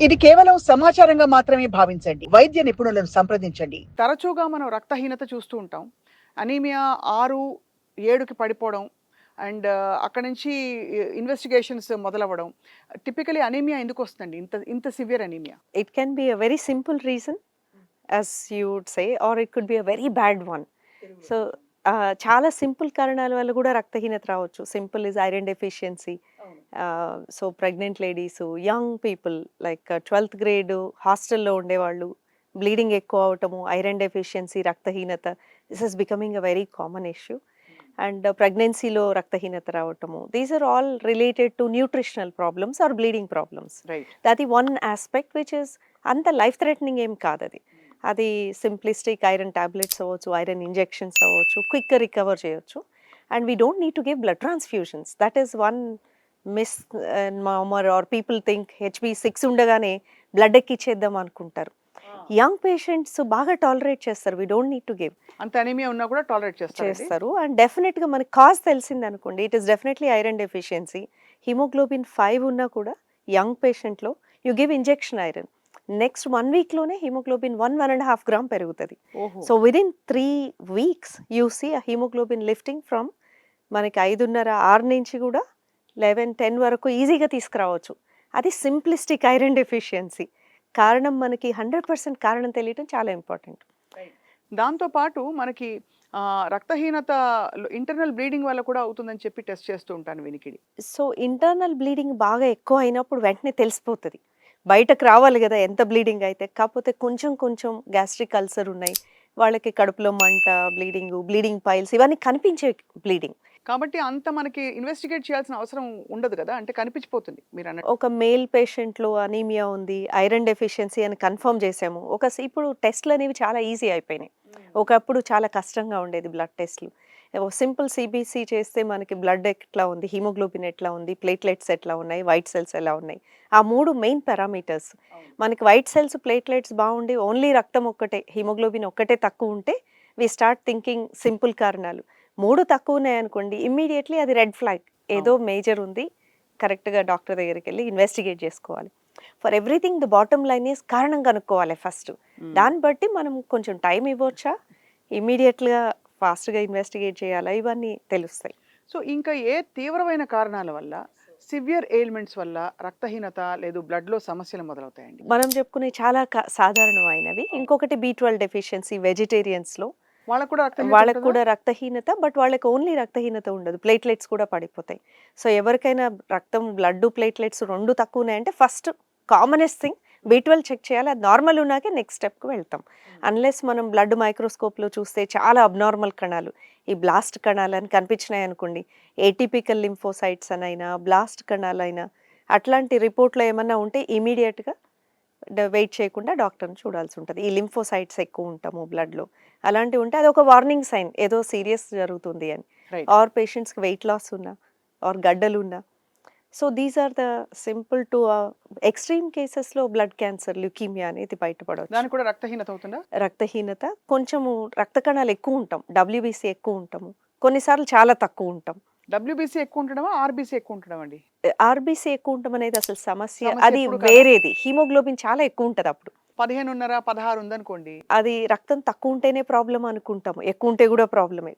ఇది కేవలం సమాచారంగా మాత్రమే భావించండి. వైద్య నిపుణులను సంప్రదించండి. తరచుగా మనం రక్తహీనత చూస్తూ ఉంటాం. అనీమియా 6, 7కి పడిపోవడం అండ్ అక్కడి నుంచి ఇన్వెస్టిగేషన్స్ మొదలవ్వడం. టిపికల్లీ అనీమియా ఎందుకొస్తుందండి? ఇంత ఇంత severe anaemia? It can be a very simple reason, as you would say, or it could be a very bad one. So, చాలా సింపుల్ కారణాల వల్ల కూడా రక్తహీనత రావచ్చు. Simple is iron deficiency. So pregnant ladies, young people like 12th grade హాస్టల్లో ఉండేవాళ్ళు, bleeding ఎక్కువ అవటము, ఐరన్ డెఫిషియన్సీ, రక్తహీనత, this is becoming a very common issue. And ప్రెగ్నెన్సీలో రక్తహీనత రావటము, these are all related to nutritional problems or bleeding problems. Right. అది one aspect which is అంత లైఫ్ థ్రెటనింగ్ ఏం కాదు అది. అది సింప్లిస్టిక్ ఐరన్ టాబ్లెట్స్ అవ్వచ్చు, ఐరన్ ఇంజెక్షన్స్ అవ్వచ్చు, క్విక్గా రికవర్ చేయొచ్చు. And we don't need to give blood transfusions. That is one misnomer or people think HB6 ఉండగానే బ్లడ్ ఎక్కిచ్చేద్దాం అనుకుంటారు. యంగ్ పేషెంట్స్ బాగా టాలరేట్ చేస్తారు, we don't need to give అంత అనీమియా ఉన్నా కూడా టాలరేట్ చేస్తారు. అండ్ డెఫినెట్గా మనకి కాజ్ తెలిసింది అనుకోండి, it is definitely iron deficiency. Haemoglobin 5 ఉన్నా కూడా యంగ్ పేషెంట్లో you give injection iron, next 1 వీక్లోనే హిమోగ్లోబిన్ 1.5 గ్రామ్ పెరుగుతుంది. ఓహో. So within 3 weeks you see a haemoglobin lifting from మనకి 5.5, 6 నుంచి కూడా 11, 10 వరకు ఈజీగా తీసుకురావచ్చు. అది సింప్లిస్టిక్ ఐరన్ డెఫిషియన్సీ. కారణం మనకి 100% కారణం తెలియటం చాలా ఇంపార్టెంట్. దాంతో పాటు మనకి రక్తహీనత ఇంటర్నల్ బ్లీడింగ్ వల్ల కూడా అవుతుందని చెప్పి టెస్ట్ చేస్తూ ఉంటాను వినికిడి. సో ఇంటర్నల్ బ్లీడింగ్ బాగా ఎక్కువ అయినప్పుడు వెంటనే తెలిసిపోతుంది, బయటకు రావాలి కదా ఎంత బ్లీడింగ్ అయితే. కాకపోతే కొంచెం కొంచెం గ్యాస్ట్రిక్ అల్సర్ ఉన్నాయి వాళ్ళకి, కడుపులో మంట, బ్లీడింగ్ పైల్స్, ఇవన్నీ కనిపించే బ్లీడింగ్. కాబట్టి అంత మనకి ఇన్వెస్టిగేట్ చేయాల్సిన అవసరం ఉండదు కదా, అంటే కనిపించిపోతుంది మీరు అన్నట్టు. ఒక మేల్ పేషెంట్లో అనీమియా ఉంది, ఐరన్ డెఫిషియన్సీ అని కన్ఫర్మ్ చేసాము. ఇప్పుడు టెస్ట్లు అనేవి చాలా ఈజీ అయిపోయినాయి. ఒకప్పుడు చాలా కష్టంగా ఉండేది బ్లడ్ టెస్ట్లు. సింపుల్ CBC చేస్తే మనకి బ్లడ్ ఎట్లా ఉంది, హిమోగ్లోబిన్ ఎట్లా ఉంది, ప్లేట్లెట్స్ ఎట్లా ఉన్నాయి, వైట్ సెల్స్ ఎలా ఉన్నాయి, ఆ 3 మెయిన్ పారామీటర్స్. మనకి వైట్ సెల్స్, ప్లేట్లెట్స్ బాగుండి ఓన్లీ రక్తం ఒక్కటే, హిమోగ్లోబిన్ ఒక్కటే తక్కువ ఉంటే వి స్టార్ట్ థింకింగ్ సింపుల్ కారణాలు. 3 తక్కువ ఉన్నాయనుకోండి, ఇమ్మీడియట్లీ అది రెడ్ ఫ్లాగ్, ఏదో మేజర్ ఉంది, కరెక్ట్గా డాక్టర్ దగ్గరికి వెళ్ళి ఇన్వెస్టిగేట్ చేసుకోవాలి. For everything the bottom line is కారణం కనుక్కోవాలి ఫస్ట్. దాన్ని బట్టి మనం కొంచెం టైం ఇవ్వచ్చా, ఇమ్మీడియట్గా ఫాస్ట్గా ఇన్వెస్టిగేట్ చేయాలా, ఇవన్నీ తెలుస్తాయి. సో ఇంకా ఏ తీవ్రమైన కారణాల వల్ల, సివియర్ ఎయిల్మెంట్స్ వల్ల రక్తహీనత లేదు బ్లడ్లో సమస్యలు మొదలవుతాయండి? మనం చెప్పుకునే చాలా సాధారణమైనవి. ఇంకొకటి B12 డెఫిషియన్సీ వెజిటేరియన్స్లో, వాళ్ళకు కూడా వాళ్ళకు కూడా రక్తహీనత, బట్ వాళ్ళకి ఓన్లీ రక్తహీనత ఉండదు, ప్లేట్లెట్స్ కూడా పడిపోతాయి. సో ఎవరికైనా రక్తం, బ్లడ్, ప్లేట్లెట్స్ 2 తక్కువ ఉన్నాయంటే first commonest thing B12 check చేయాలి. అది నార్మల్ ఉన్నాకే నెక్స్ట్ స్టెప్కి వెళ్తాం. అన్లెస్ మనం బ్లడ్ మైక్రోస్కోప్లో చూస్తే చాలా అబ్నార్మల్ కణాలు, ఈ బ్లాస్ట్ కణాలు అని కనిపించినాయి అనుకోండి, ఏటీపికల్ లింఫోసైట్స్ అనైనా, బ్లాస్ట్ కణాలైనా, అట్లాంటి రిపోర్ట్లో ఏమన్నా ఉంటే ఇమీడియట్గా వెయిట్ చేయకుండా డాక్టర్ని చూడాల్సి ఉంటుంది. ఈ లింఫోసైట్స్ ఎక్కువ ఉంటాము బ్లడ్లో, అలాంటివి ఉంటే అది ఒక వార్నింగ్ సైన్, ఏదో సీరియస్ జరుగుతుంది అని. ఆర్ పేషెంట్స్కి వెయిట్ లాస్ ఉన్నా, ఆర్ గడ్డలు ఉన్నా. So these are the simple to extreme కేసెస్లో బ్లడ్ క్యాన్సర్, ల్యూకీమియా అనేది బయటపడవచ్చు. దానికి కూడా రక్తహీనత అవుతుందా? రక్తహీనత, కొంచెము రక్త కణాలు ఎక్కువ ఉంటాం, WBC ఎక్కువ ఉంటాము, కొన్నిసార్లు చాలా తక్కువ ఉంటాం. WBC ఎక్కువ ఉండడమా, RBC ఎక్కువ ఉండడం అండి? RBC ఎక్కువ ఉండడం అనేది అసలు సమస్య, సమస్య అది ఎప్పుడు కాదా? వేరేది. హిమోగ్లోబిన్ చాలా ఎక్కువ ఉంటుంది అప్పుడు. 15.5, 16 ఉందనుకోండి, అది రక్తం తక్కువ ఉంటేనే ప్రాబ్లం అనుకుంటాము, ఎక్కువ ఉంటే కూడా ప్రాబ్లమే.